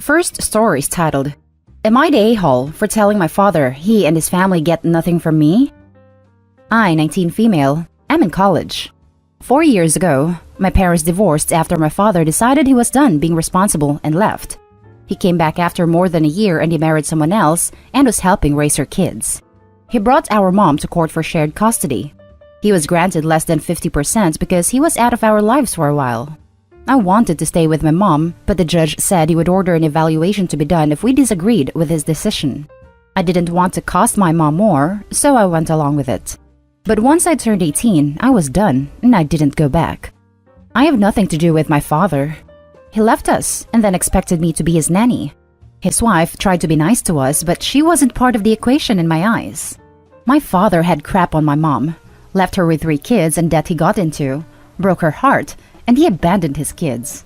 First story is titled, Am I the a-hole for telling my father he and his family get nothing from me? I, 19 female, am in college. 4 years ago, my parents divorced after my father decided he was done being responsible and left. He came back after more than a year and he married someone else and was helping raise her kids. He brought our mom to court for shared custody. He was granted less than 50% because he was out of our lives for a while. I wanted to stay with my mom, but the judge said he would order an evaluation to be done if we disagreed with his decision. I didn't want to cost my mom more, so I went along with it. But once I turned 18, I was done, and I didn't go back. I have nothing to do with my father. He left us, and then expected me to be his nanny. His wife tried to be nice to us, but she wasn't part of the equation in my eyes. My father had crap on my mom, left her with 3 kids and debt he got into, broke her heart, and he abandoned his kids.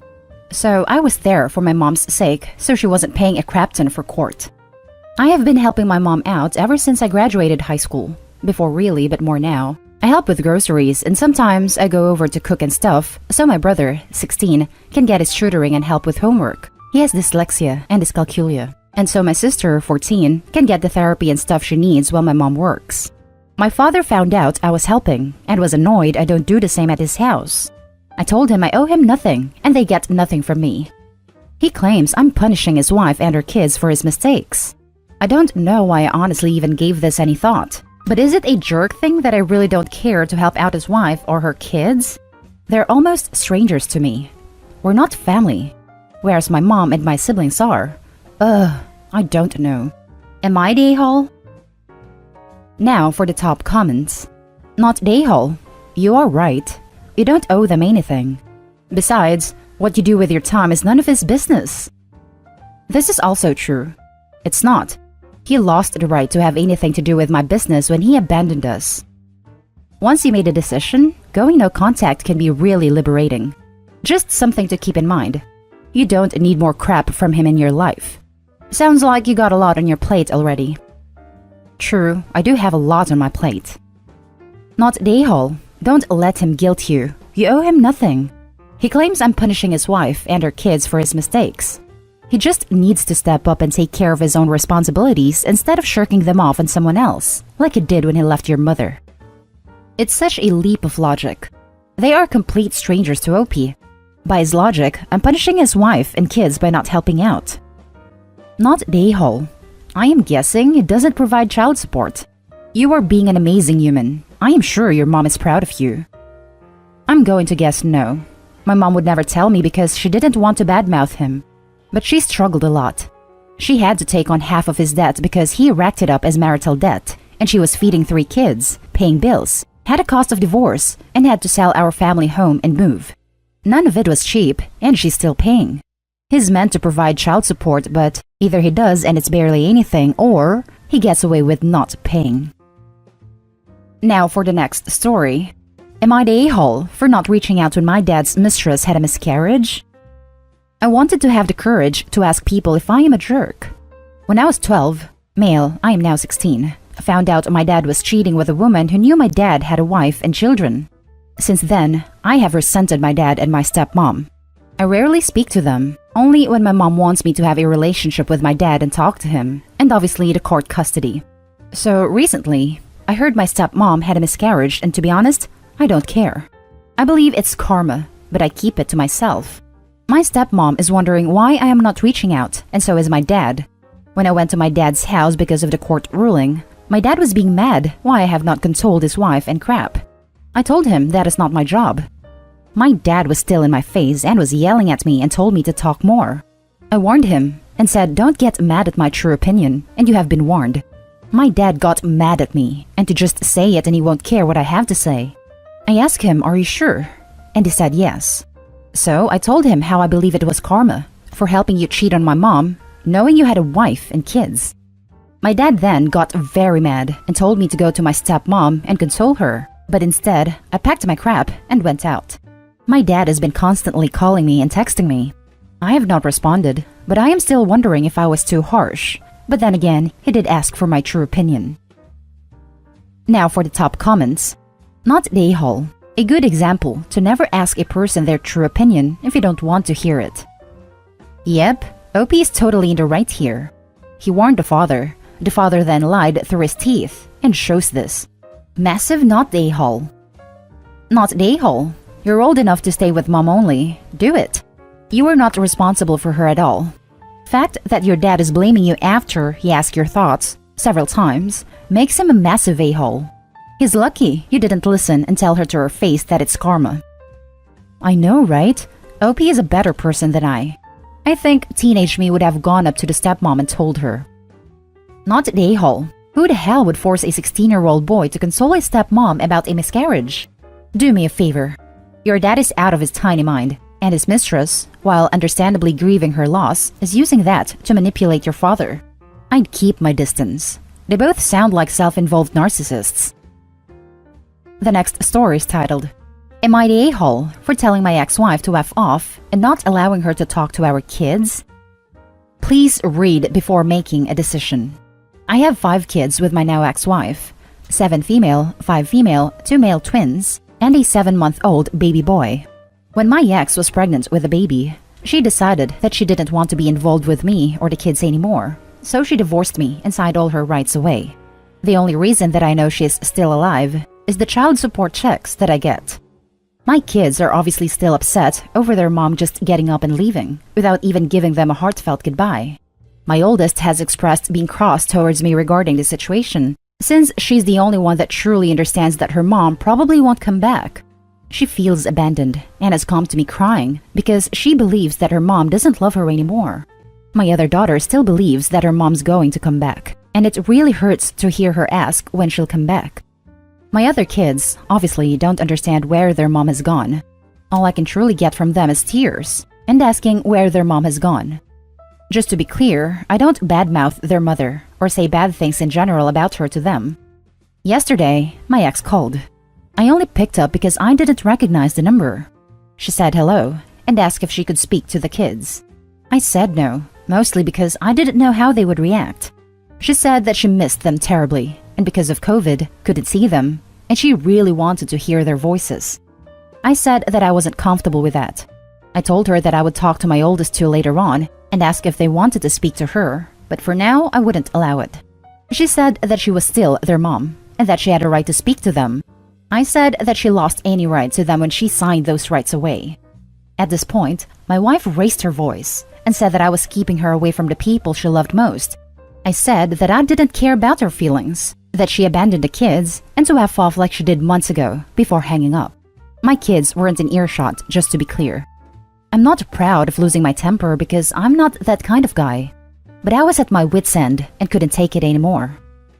So I was there for my mom's sake, so she wasn't paying a crap ton for court. I have been helping my mom out ever since I graduated high school. Before really, but more now. I help with groceries and sometimes I go over to cook and stuff, so my brother, 16, can get his tutoring and help with homework. He has dyslexia and dyscalculia. And so my sister, 14, can get the therapy and stuff she needs while my mom works. My father found out I was helping and was annoyed I don't do the same at his house. I told him I owe him nothing and they get nothing from me. He claims I'm punishing his wife and her kids for his mistakes. I don't know why I honestly even gave this any thought. But is it a jerk thing that I really don't care to help out his wife or her kids? They're almost strangers to me. We're not family. Whereas my mom and my siblings are. I don't know. Am I the a-hole? Now for the top comments. Not the a-hole. You are right. You don't owe them anything. Besides, what you do with your time is none of his business. This is also true. It's not. He lost the right to have anything to do with my business when he abandoned us. Once you made a decision, going no contact can be really liberating. Just something to keep in mind. You don't need more crap from him in your life. Sounds like you got a lot on your plate already. True, I do have a lot on my plate. Not the a-hole. Don't let him guilt you. You owe him nothing. He claims I'm punishing his wife and her kids for his mistakes. He just needs to step up and take care of his own responsibilities instead of shirking them off on someone else, like he did when he left your mother. It's such a leap of logic. They are complete strangers to OP. By his logic, I'm punishing his wife and kids by not helping out. Not the a-hole. I am guessing he doesn't provide child support. You are being an amazing human. I am sure your mom is proud of you. I'm going to guess no. My mom would never tell me because she didn't want to badmouth him. But she struggled a lot. She had to take on half of his debt because he racked it up as marital debt, and she was feeding 3 kids, paying bills, had a cost of divorce, and had to sell our family home and move. None of it was cheap, and she's still paying. He's meant to provide child support, but either he does and it's barely anything, or he gets away with not paying. Now for the next story. Am I the a-hole for not reaching out when my dad's mistress had a miscarriage? I wanted to have the courage to ask people if I am a jerk. When I was 12, male, I am now 16, I found out my dad was cheating with a woman who knew my dad had a wife and children. Since then, I have resented my dad and my stepmom. I rarely speak to them, only when my mom wants me to have a relationship with my dad and talk to him, and obviously the court custody. So recently, I heard my stepmom had a miscarriage, and to be honest, I don't care. I believe it's karma, but I keep it to myself. My stepmom is wondering why I am not reaching out, and so is my dad. When I went to my dad's house because of the court ruling, my dad was being mad why I have not consoled his wife and crap. I told him that is not my job. My dad was still in my face and was yelling at me and told me to talk more. I warned him and said, don't get mad at my true opinion, and you have been warned. My dad got mad at me, and to just say it and he won't care what I have to say. I asked him, are you sure? And he said yes. So I told him how I believe it was karma for helping you cheat on my mom, knowing you had a wife and kids. My dad then got very mad and told me to go to my stepmom and console her, but instead, I packed my crap and went out. My dad has been constantly calling me and texting me. I have not responded, but I am still wondering if I was too harsh. But then again, he did ask for my true opinion. Now for the top comments. Not the a-hole. A good example to never ask a person their true opinion if you don't want to hear it. Yep, OP is totally in the right here. He warned the father. The father then lied through his teeth and shows this. Massive not the a-hole. Not the a-hole. You're old enough to stay with mom only. Do it. You are not responsible for her at all. Fact that your dad is blaming you after he asked your thoughts several times makes him a massive a-hole. He's lucky you didn't listen and tell her to her face that it's karma. I know, right? OP is a better person than I. I think teenage me would have gone up to the stepmom and told her. Not the a-hole. Who the hell would force a 16-year-old boy to console his stepmom about a miscarriage? Do me a favor. Your dad is out of his tiny mind, and his mistress, while understandably grieving her loss, is using that to manipulate your father. I'd keep my distance. They both sound like self-involved narcissists. The next story is titled, Am I the a-hole for telling my ex-wife to F off and not allowing her to talk to our kids? Please read before making a decision. I have 5 kids with my now ex-wife, 7 female, 5 female, 2 male twins, and a 7-month-old baby boy. When my ex was pregnant with a baby, she decided that she didn't want to be involved with me or the kids anymore, so she divorced me and signed all her rights away. The only reason that I know she is still alive is the child support checks that I get. My kids are obviously still upset over their mom just getting up and leaving, without even giving them a heartfelt goodbye. My oldest has expressed being cross towards me regarding the situation, since she's the only one that truly understands that her mom probably won't come back. She feels abandoned and has come to me crying because she believes that her mom doesn't love her anymore. My other daughter still believes that her mom's going to come back, and it really hurts to hear her ask when she'll come back. My other kids obviously don't understand where their mom has gone. All I can truly get from them is tears and asking where their mom has gone. Just to be clear, I don't badmouth their mother or say bad things in general about her to them. Yesterday, my ex called. I only picked up because I didn't recognize the number. She said hello and asked if she could speak to the kids. I said no, mostly because I didn't know how they would react. She said that she missed them terribly and because of COVID, couldn't see them, and she really wanted to hear their voices. I said that I wasn't comfortable with that. I told her that I would talk to my oldest 2 later on and ask if they wanted to speak to her, but for now I wouldn't allow it. She said that she was still their mom and that she had a right to speak to them. I said that she lost any right to them when she signed those rights away. At this point, my wife raised her voice and said that I was keeping her away from the people she loved most. I said that I didn't care about her feelings, that she abandoned the kids, and to F off like she did months ago before hanging up. My kids weren't in earshot, just to be clear. I'm not proud of losing my temper because I'm not that kind of guy. But I was at my wit's end and couldn't take it anymore.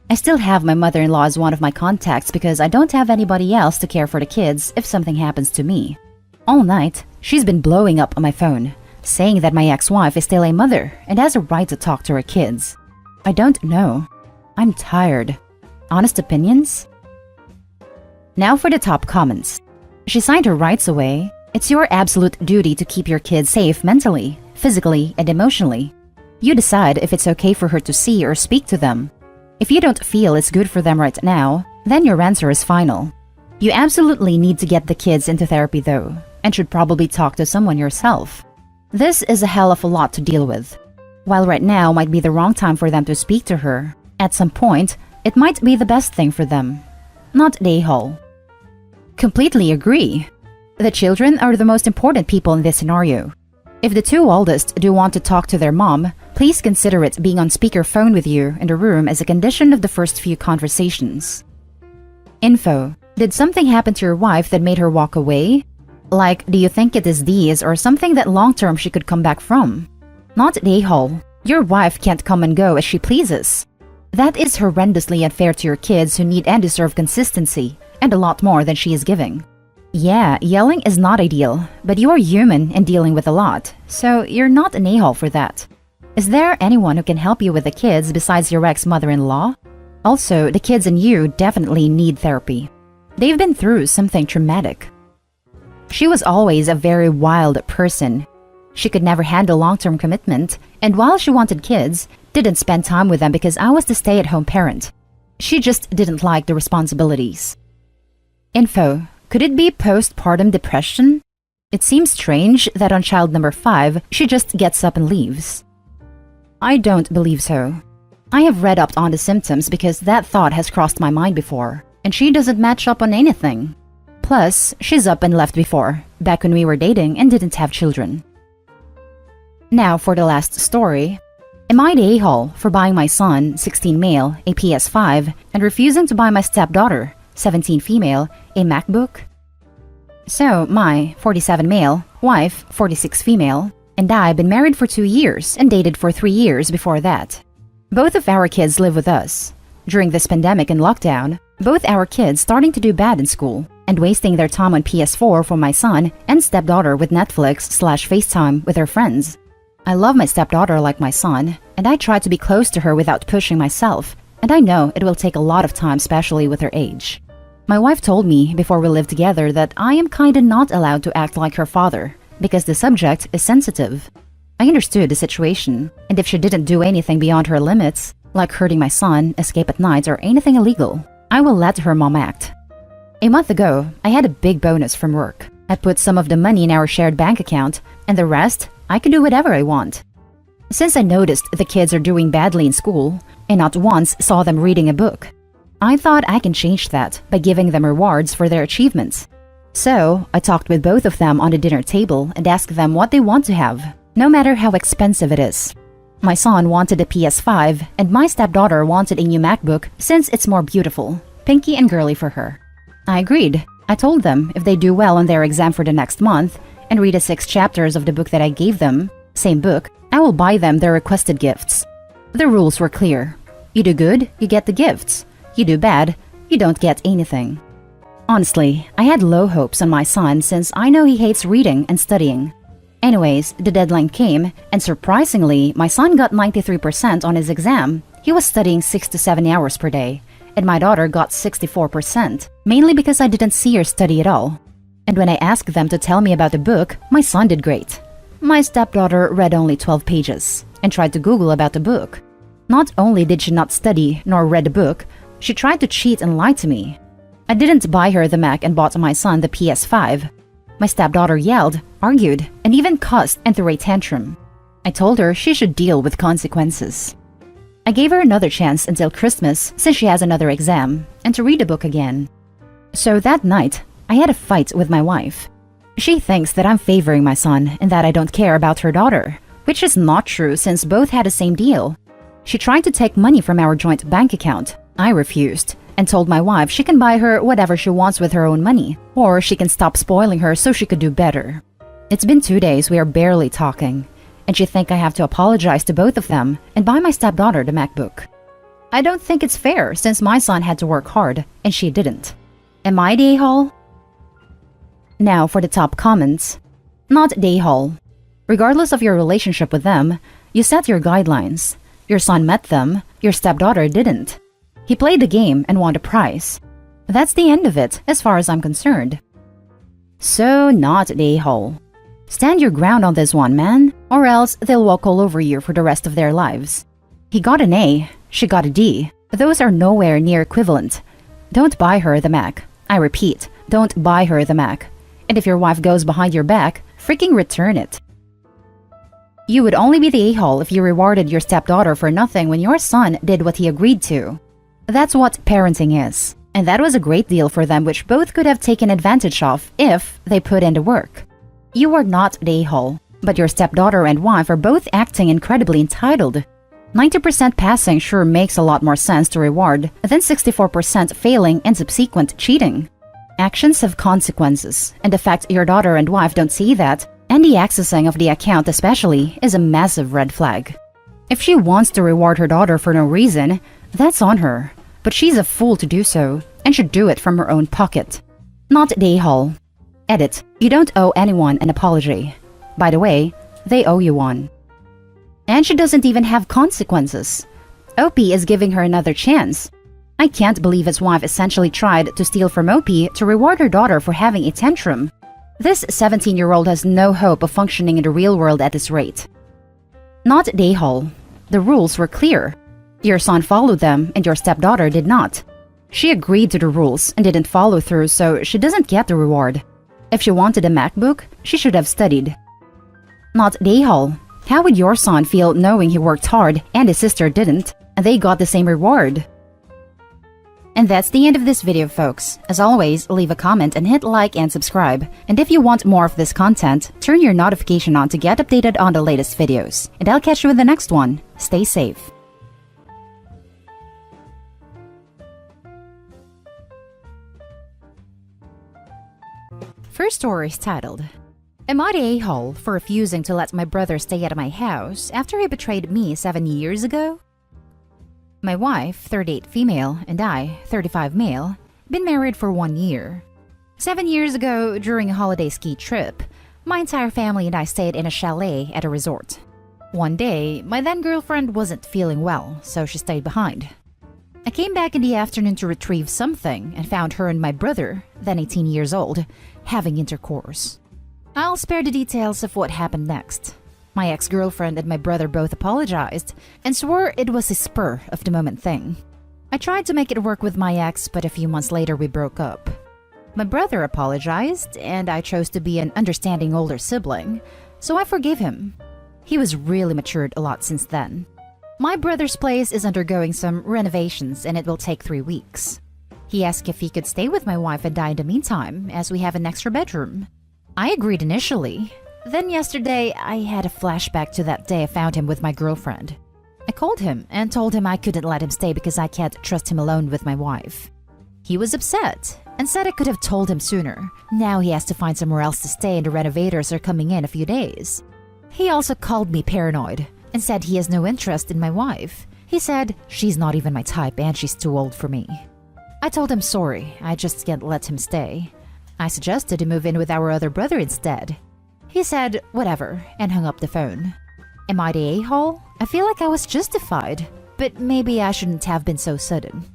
I still have my mother-in-law as one of my contacts because I don't have anybody else to care for the kids if something happens to me. All night, she's been blowing up on my phone, saying that my ex-wife is still a mother and has a right to talk to her kids. I don't know. I'm tired. Honest opinions? Now for the top comments. She signed her rights away. It's your absolute duty to keep your kids safe mentally, physically, and emotionally. You decide if it's okay for her to see or speak to them. If you don't feel it's good for them right now, then your answer is final. You absolutely need to get the kids into therapy though, and should probably talk to someone yourself. This is a hell of a lot to deal with. While right now might be the wrong time for them to speak to her, at some point, it might be the best thing for them. Not the a-hole. Completely agree. The children are the most important people in this scenario. If the 2 oldest do want to talk to their mom, please consider it being on speakerphone with you in the room as a condition of the first few conversations. Info. Did something happen to your wife that made her walk away? Like, do you think it is these or something that long-term she could come back from? Not the a-hole. Your wife can't come and go as she pleases. That is horrendously unfair to your kids who need and deserve consistency, and a lot more than she is giving. Yeah, yelling is not ideal, but you are human and dealing with a lot, so you're not an a-hole for that. Is there anyone who can help you with the kids besides your ex-mother-in-law? Also, the kids and you definitely need therapy. They've been through something traumatic. She was always a very wild person. She could never handle long-term commitment, and while she wanted kids, didn't spend time with them because I was the stay-at-home parent. She just didn't like the responsibilities. Info. Could it be postpartum depression? It seems strange that on child number 5, she just gets up and leaves. I don't believe so. I have read up on the symptoms because that thought has crossed my mind before, and she doesn't match up on anything. Plus, she's up and left before, back when we were dating and didn't have children. Now for the last story. Am I the a-hole for buying my son, 16 male, a PS5 and refusing to buy my stepdaughter, 17 female, a MacBook? So, my 47 male, wife, 46 female, and I have been married for 2 years and dated for 3 years before that. Both of our kids live with us. During this pandemic and lockdown, both our kids starting to do bad in school and wasting their time on PS4 for my son and stepdaughter with Netflix/FaceTime with their friends. I love my stepdaughter like my son, and I try to be close to her without pushing myself, and I know it will take a lot of time, especially with her age. My wife told me before we lived together that I am kinda not allowed to act like her father, because the subject is sensitive. I understood the situation, and if she didn't do anything beyond her limits, like hurting my son, escape at night, or anything illegal, I will let her mom act. A month ago, I had a big bonus from work. I put some of the money in our shared bank account, and the rest, I can do whatever I want. Since I noticed the kids are doing badly in school, and not once saw them reading a book, I thought I can change that by giving them rewards for their achievements. So, I talked with both of them on the dinner table and asked them what they want to have, no matter how expensive it is. My son wanted a PS5, and my stepdaughter wanted a new MacBook since it's more beautiful, pinky and girly for her. I agreed. I told them if they do well on their exam for the next month and read the 6 chapters of the book that I gave them, same book, I will buy them their requested gifts. The rules were clear. You do good, you get the gifts. You do bad, you don't get anything. Honestly, I had low hopes on my son since I know he hates reading and studying. Anyways, the deadline came, and surprisingly, my son got 93% on his exam. He was studying 6 to 7 hours per day, and my daughter got 64%, mainly because I didn't see her study at all. And when I asked them to tell me about the book, my son did great. My stepdaughter read only 12 pages and tried to Google about the book. Not only did she not study nor read the book, she tried to cheat and lie to me. I didn't buy her the Mac and bought my son the PS5. My stepdaughter yelled, argued, and even cussed and threw a tantrum. I told her she should deal with consequences. I gave her another chance until Christmas since she has another exam, and to read the book again. So that night, I had a fight with my wife. She thinks that I'm favoring my son and that I don't care about her daughter, which is not true since both had the same deal. She tried to take money from our joint bank account. I refused and told my wife she can buy her whatever she wants with her own money, or she can stop spoiling her so she could do better. It's been 2 days we are barely talking, and she thinks I have to apologize to both of them and buy my stepdaughter the MacBook. I don't think it's fair since my son had to work hard and she didn't. Am I the a-hole? Now for the top comments. Not the a-hole. Regardless of your relationship with them, you set your guidelines. Your son met them, your stepdaughter didn't. He played the game and won the prize. That's the end of it, as far as I'm concerned. So not the a-hole. Stand your ground on this one, man, or else they'll walk all over you for the rest of their lives. He got an A, she got a D. Those are nowhere near equivalent. Don't buy her the Mac. I repeat, don't buy her the Mac. And if your wife goes behind your back, freaking return it. You would only be the a-hole if you rewarded your stepdaughter for nothing when your son did what he agreed to. That's what parenting is. And that was a great deal for them which both could have taken advantage of if they put in the work. You are not the a-hole, but your stepdaughter and wife are both acting incredibly entitled. 90% passing sure makes a lot more sense to reward than 64% failing and subsequent cheating. Actions have consequences, and the fact your daughter and wife don't see that, and the accessing of the account especially, is a massive red flag. If she wants to reward her daughter for no reason, that's on her, but she's a fool to do so, and should do it from her own pocket. Not the a-hole. Edit. You don't owe anyone an apology. By the way, they owe you one. And she doesn't even have consequences. OP is giving her another chance. I can't believe his wife essentially tried to steal from OP to reward her daughter for having a tantrum. This 17-year-old has no hope of functioning in the real world at this rate. Not the a-hole. The rules were clear. Your son followed them and your stepdaughter did not. She agreed to the rules and didn't follow through, so she doesn't get the reward. If she wanted a MacBook, she should have studied. Not the a-hole. How would your son feel knowing he worked hard and his sister didn't, and they got the same reward? And that's the end of this video, folks. As always, leave a comment and hit like and subscribe. And if you want more of this content, turn your notification on to get updated on the latest videos. And I'll catch you in the next one. Stay safe. First story is titled, Am I the a-hole for refusing to let my brother stay at my house after he betrayed me 7 years ago? My wife, 38 female, and I, 35 male, been married for 1 year. 7 years ago, during a holiday ski trip, my entire family and I stayed in a chalet at a resort. One day, my then-girlfriend wasn't feeling well, so she stayed behind. I came back in the afternoon to retrieve something and found her and my brother, then 18 years old, having intercourse. I'll spare the details of what happened next. My ex-girlfriend and my brother both apologized and swore it was a spur-of-the-moment thing. I tried to make it work with my ex, but a few months later we broke up. My brother apologized, and I chose to be an understanding older sibling, so I forgave him. He was really matured a lot since then. My brother's place is undergoing some renovations, and it will take 3 weeks. He asked if he could stay with my wife and I in the meantime, as we have an extra bedroom. I agreed initially. Then yesterday, I had a flashback to that day I found him with my girlfriend. I called him and told him I couldn't let him stay because I can't trust him alone with my wife. He was upset and said I could have told him sooner. Now he has to find somewhere else to stay and the renovators are coming in a few days. He also called me paranoid and said he has no interest in my wife. He said she's not even my type and she's too old for me. I told him sorry, I just can't let him stay. I suggested he move in with our other brother instead. He said, whatever, and hung up the phone. Am I the a-hole? I feel like I was justified, but maybe I shouldn't have been so sudden.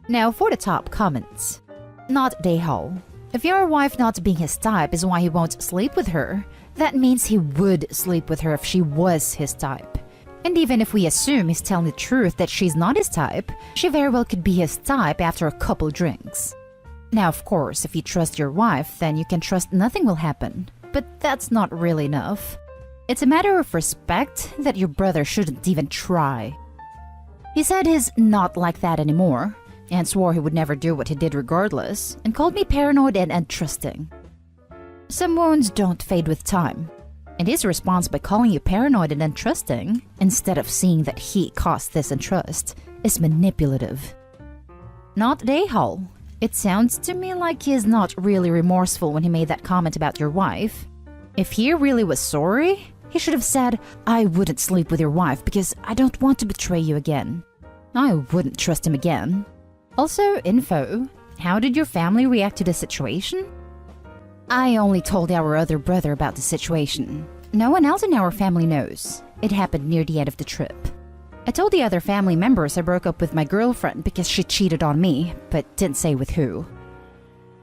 Now for the top comments. Not the a-hole. If your wife not being his type is why he won't sleep with her, that means he would sleep with her if she was his type. And even if we assume he's telling the truth that she's not his type, she very well could be his type after a couple drinks. Now, of course, if you trust your wife, then you can trust nothing will happen. But that's not really enough. It's a matter of respect that your brother shouldn't even try. He said he's not like that anymore, and swore he would never do what he did regardless, and called me paranoid and untrusting. Some wounds don't fade with time, and his response by calling you paranoid and untrusting, instead of seeing that he caused this untrust, is manipulative. Not the a-hole. It sounds to me like he is not really remorseful when he made that comment about your wife. If he really was sorry, he should have said, I wouldn't sleep with your wife because I don't want to betray you again. I wouldn't trust him again. Also, info. How did your family react to the situation? I only told our other brother about the situation. No one else in our family knows. It happened near the end of the trip. I told the other family members I broke up with my girlfriend because she cheated on me, but didn't say with who.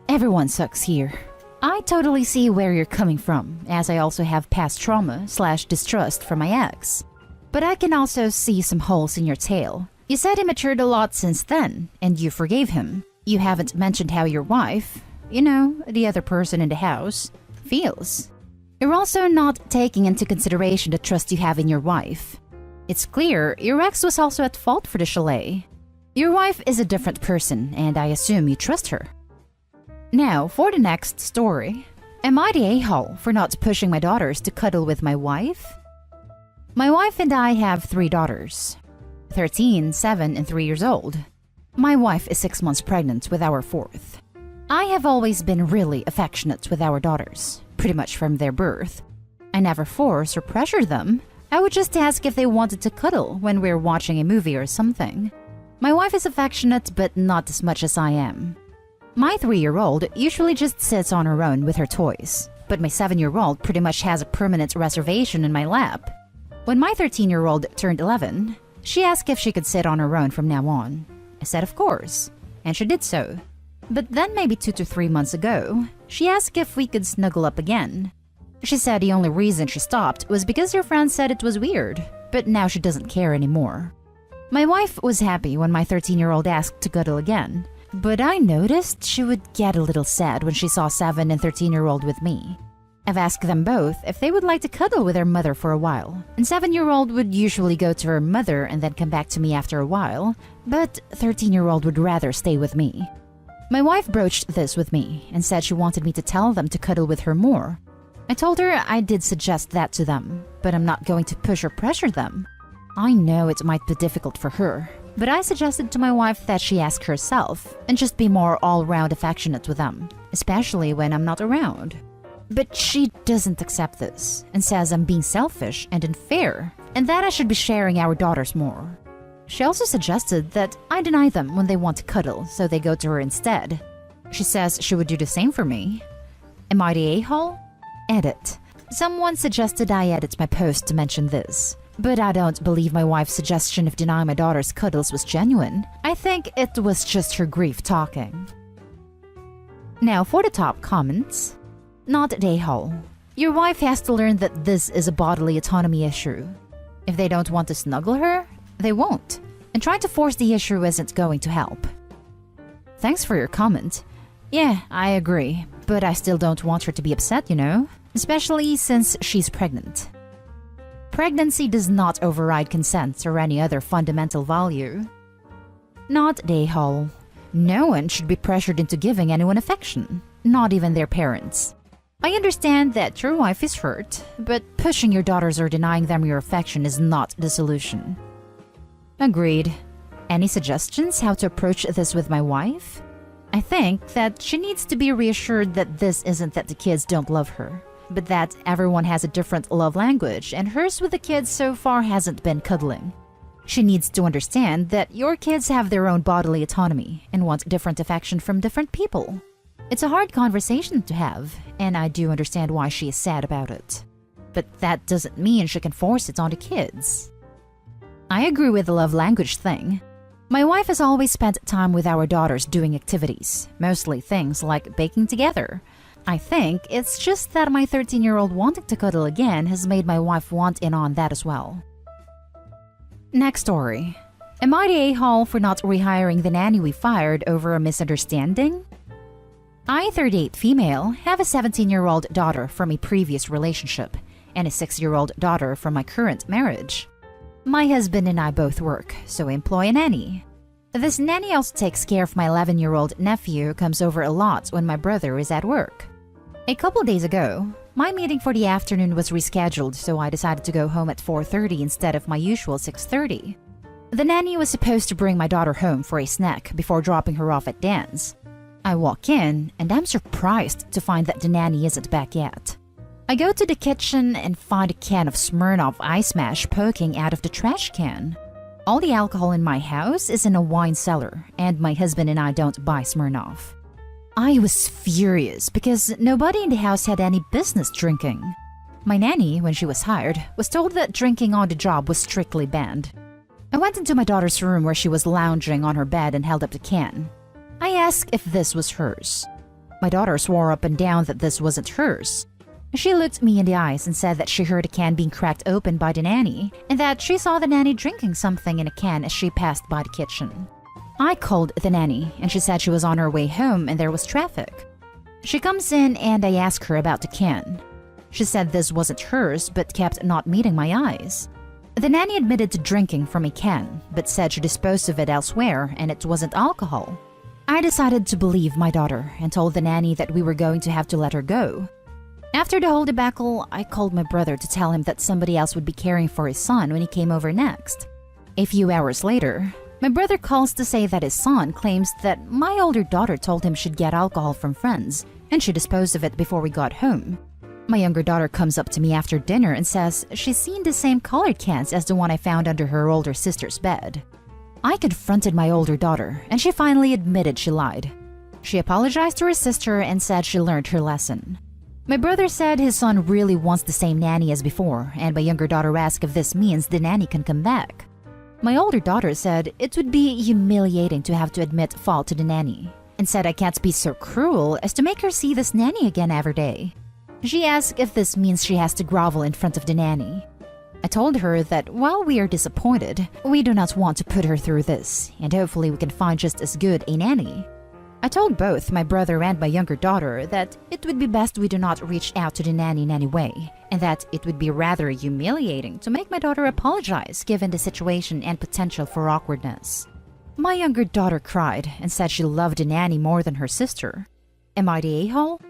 Everyone sucks here. I totally see where you're coming from, as I also have past trauma/distrust from my ex. But I can also see some holes in your tale. You said he matured a lot since then, and you forgave him. You haven't mentioned how your wife, the other person in the house, feels. You're also not taking into consideration the trust you have in your wife. It's clear your ex was also at fault for the chalet. Your wife is a different person, and I assume you trust her. Now, for the next story. Am I the a-hole for not pushing my daughters to cuddle with my wife? My wife and I have 3 daughters. 13, 7, and 3 years old. My wife is 6 months pregnant with our 4th. I have always been really affectionate with our daughters, pretty much from their birth. I never force or pressure them. I would just ask if they wanted to cuddle when we're watching a movie or something. My wife is affectionate, but not as much as I am. My 3-year-old usually just sits on her own with her toys, but my 7-year-old pretty much has a permanent reservation in my lap. When my 13-year-old turned 11, she asked if she could sit on her own from now on. I said of course, and she did so. But then maybe 2 to 3 months ago, she asked if we could snuggle up again. She said the only reason she stopped was because her friends said it was weird, but now she doesn't care anymore. My wife was happy when my 13-year-old asked to cuddle again, but I noticed she would get a little sad when she saw 7 and 13-year-old with me. I've asked them both if they would like to cuddle with their mother for a while, and 7-year-old would usually go to her mother and then come back to me after a while, but 13-year-old would rather stay with me. My wife broached this with me and said she wanted me to tell them to cuddle with her more. I told her I did suggest that to them, but I'm not going to push or pressure them. I know it might be difficult for her, but I suggested to my wife that she ask herself and just be more all-round affectionate with them, especially when I'm not around. But she doesn't accept this and says I'm being selfish and unfair and that I should be sharing our daughters more. She also suggested that I deny them when they want to cuddle so they go to her instead. She says she would do the same for me. Am I the a-hole? Edit. Someone suggested I edit my post to mention this, but I don't believe my wife's suggestion of denying my daughter's cuddles was genuine. I think it was just her grief talking. Now for the top comments. Not a a-hole. Your wife has to learn that this is a bodily autonomy issue. If they don't want to snuggle her, they won't. And trying to force the issue isn't going to help. Thanks for your comment. Yeah, I agree, but I still don't want her to be upset, you know? Especially since she's pregnant. Pregnancy does not override consent or any other fundamental value. Not a a-hole. No one should be pressured into giving anyone affection, not even their parents. I understand that your wife is hurt, but pushing your daughters or denying them your affection is not the solution. Agreed. Any suggestions how to approach this with my wife? I think that she needs to be reassured that this isn't that the kids don't love her, but that everyone has a different love language and hers with the kids so far hasn't been cuddling. She needs to understand that your kids have their own bodily autonomy and want different affection from different people. It's a hard conversation to have, and I do understand why she is sad about it. But that doesn't mean she can force it on the kids. I agree with the love language thing. My wife has always spent time with our daughters doing activities, mostly things like baking together. I think it's just that my 13-year-old wanting to cuddle again has made my wife want in on that as well. Next story. Am I the a-hole for not rehiring the nanny we fired over a misunderstanding? I, 38 female, have a 17-year-old daughter from a previous relationship and a 6-year-old daughter from my current marriage. My husband and I both work, so I employ a nanny. This nanny also takes care of my 11-year-old nephew who comes over a lot when my brother is at work. A couple days ago, my meeting for the afternoon was rescheduled, so I decided to go home at 4:30 instead of my usual 6:30. The nanny was supposed to bring my daughter home for a snack before dropping her off at dance. I walk in, and I'm surprised to find that the nanny isn't back yet. I go to the kitchen and find a can of Smirnoff Ice Mash poking out of the trash can. All the alcohol in my house is in a wine cellar, and my husband and I don't buy Smirnoff. I was furious because nobody in the house had any business drinking. My nanny, when she was hired, was told that drinking on the job was strictly banned. I went into my daughter's room where she was lounging on her bed and held up the can. I asked if this was hers. My daughter swore up and down that this wasn't hers. She looked me in the eyes and said that she heard a can being cracked open by the nanny and that she saw the nanny drinking something in a can as she passed by the kitchen. I called the nanny and she said she was on her way home and there was traffic. She comes in and I ask her about the can. She said this wasn't hers but kept not meeting my eyes. The nanny admitted to drinking from a can but said she disposed of it elsewhere and it wasn't alcohol. I decided to believe my daughter and told the nanny that we were going to have to let her go. After the whole debacle, I called my brother to tell him that somebody else would be caring for his son when he came over next. A few hours later, my brother calls to say that his son claims that my older daughter told him she'd get alcohol from friends and she disposed of it before we got home. My younger daughter comes up to me after dinner and says she's seen the same colored cans as the one I found under her older sister's bed. I confronted my older daughter and she finally admitted she lied. She apologized to her sister and said she learned her lesson. My brother said his son really wants the same nanny as before, and my younger daughter asked if this means the nanny can come back. My older daughter said it would be humiliating to have to admit fault to the nanny, and said I can't be so cruel as to make her see this nanny again every day. She asked if this means she has to grovel in front of the nanny. I told her that while we are disappointed, we do not want to put her through this, and hopefully we can find just as good a nanny. I told both my brother and my younger daughter that it would be best we do not reach out to the nanny in any way, and that it would be rather humiliating to make my daughter apologize given the situation and potential for awkwardness. My younger daughter cried and said she loved the nanny more than her sister. Am I the a-hole?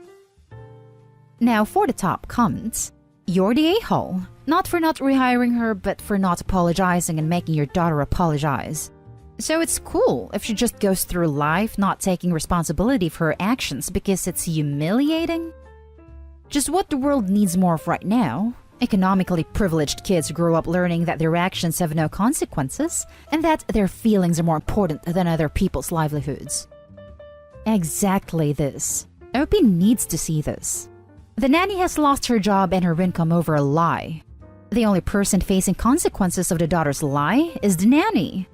Now for the top comments. You're the a-hole. Not for not rehiring her, but for not apologizing and making your daughter apologize. So it's cool if she just goes through life not taking responsibility for her actions because it's humiliating? Just what the world needs more of right now. Economically privileged kids grow up learning that their actions have no consequences and that their feelings are more important than other people's livelihoods. Exactly this. OP needs to see this. The nanny has lost her job and her income over a lie. The only person facing consequences of the daughter's lie is the nanny.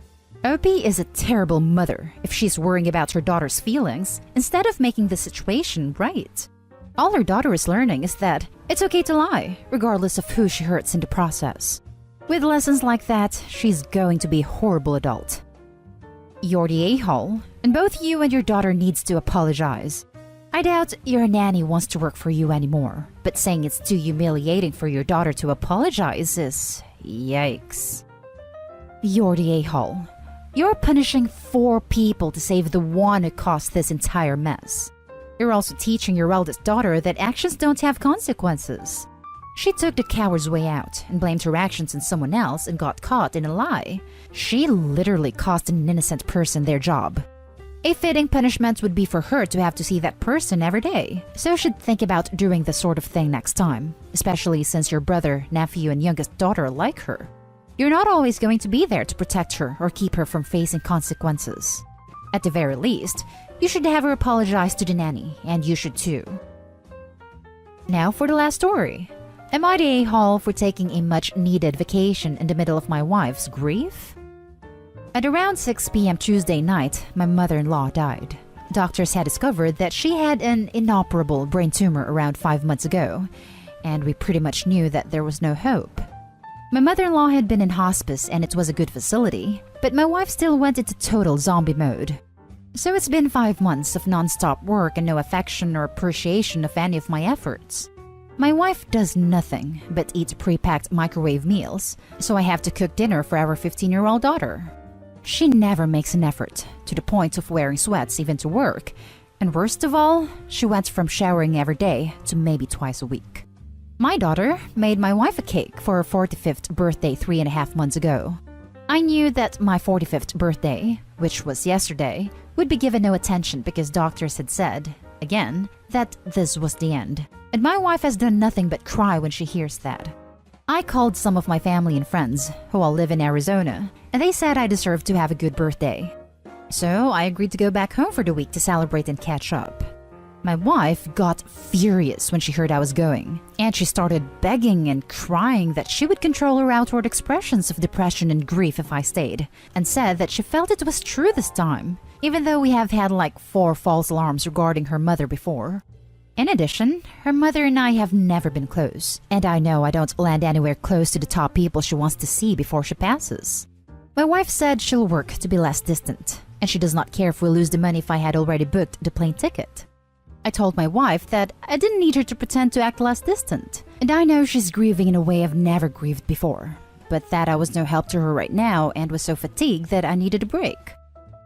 OP is a terrible mother if she's worrying about her daughter's feelings instead of making the situation right. All her daughter is learning is that it's okay to lie, regardless of who she hurts in the process. With lessons like that, she's going to be a horrible adult. You're the a-hole, and both you and your daughter needs to apologize. I doubt your nanny wants to work for you anymore, but saying it's too humiliating for your daughter to apologize is... yikes. You're the a-hole. You're punishing 4 people to save the one who caused this entire mess. You're also teaching your eldest daughter that actions don't have consequences. She took the coward's way out and blamed her actions on someone else and got caught in a lie. She literally cost an innocent person their job. A fitting punishment would be for her to have to see that person every day, so she'd think about doing this sort of thing next time, especially since your brother, nephew, and youngest daughter like her. You're not always going to be there to protect her or keep her from facing consequences. At the very least, you should have her apologize to the nanny, and you should too. Now for the last story. Am I the a-hole for taking a much-needed vacation in the middle of my wife's grief? At around 6 p.m. Tuesday night, my mother-in-law died. Doctors had discovered that she had an inoperable brain tumor around 5 months ago, and we pretty much knew that there was no hope. My mother-in-law had been in hospice and it was a good facility, but my wife still went into total zombie mode. So it's been 5 months of non-stop work and no affection or appreciation of any of my efforts. My wife does nothing but eat pre-packed microwave meals, so I have to cook dinner for our 15-year-old daughter. She never makes an effort, to the point of wearing sweats even to work, and worst of all, she went from showering every day to maybe twice a week. My daughter made my wife a cake for her 45th birthday 3.5 months ago. I knew that my 45th birthday, which was yesterday, would be given no attention because doctors had said, again, that this was the end. And my wife has done nothing but cry when she hears that. I called some of my family and friends, who all live in Arizona, and they said I deserved to have a good birthday. So I agreed to go back home for the week to celebrate and catch up. My wife got furious when she heard I was going, and she started begging and crying that she would control her outward expressions of depression and grief if I stayed, and said that she felt it was true this time, even though we have had like 4 false alarms regarding her mother before. In addition, her mother and I have never been close, and I know I don't land anywhere close to the top people she wants to see before she passes. My wife said she'll work to be less distant, and she does not care if we lose the money if I had already booked the plane ticket. I told my wife that I didn't need her to pretend to act less distant, and I know she's grieving in a way I've never grieved before, but that I was no help to her right now and was so fatigued that I needed a break.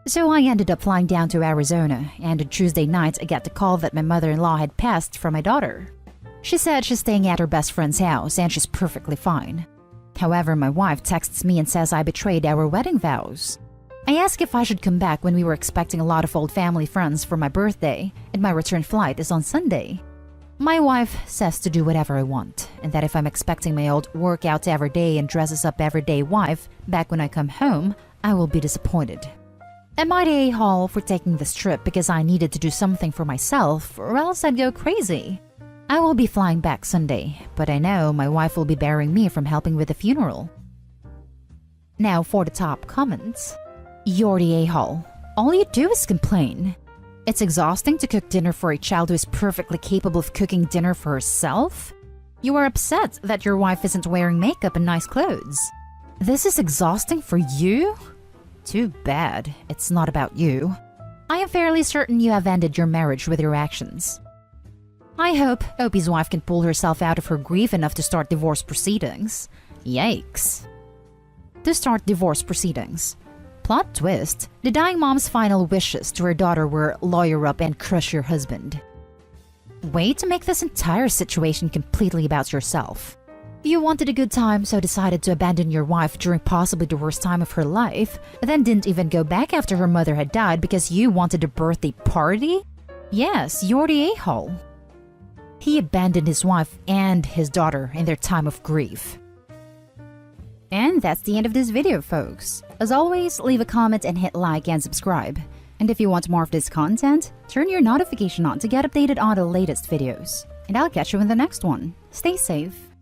So I ended up flying down to Arizona, and on Tuesday night I got the call that my mother-in-law had passed from my daughter. She said she's staying at her best friend's house and she's perfectly fine. However, my wife texts me and says I betrayed our wedding vows. I asked if I should come back when we were expecting a lot of old family friends for my birthday, and my return flight is on Sunday. My wife says to do whatever I want, and that if I'm expecting my old workout every day and dresses up every day wife back when I come home, I will be disappointed. Am I the a-hole for taking this trip because I needed to do something for myself, or else I'd go crazy? I will be flying back Sunday, but I know my wife will be bearing me from helping with the funeral. Now for the top comments. You're the a-hole. All you do is complain. It's exhausting to cook dinner for a child who is perfectly capable of cooking dinner for herself. You are upset that your wife isn't wearing makeup and nice clothes. This is exhausting for you? Too bad, it's not about you. I am fairly certain you have ended your marriage with your actions. I hope Opie's wife can pull herself out of her grief enough to start divorce proceedings. Yikes. To start divorce proceedings. Plot twist, the dying mom's final wishes to her daughter were lawyer up and crush your husband. Way to make this entire situation completely about yourself. You wanted a good time, so decided to abandon your wife during possibly the worst time of her life, then didn't even go back after her mother had died because you wanted a birthday party? Yes, you're the a-hole. He abandoned his wife and his daughter in their time of grief. And that's the end of this video, folks. As always, leave a comment and hit like and subscribe. And if you want more of this content, turn your notification on to get updated on the latest videos. And I'll catch you in the next one. Stay safe.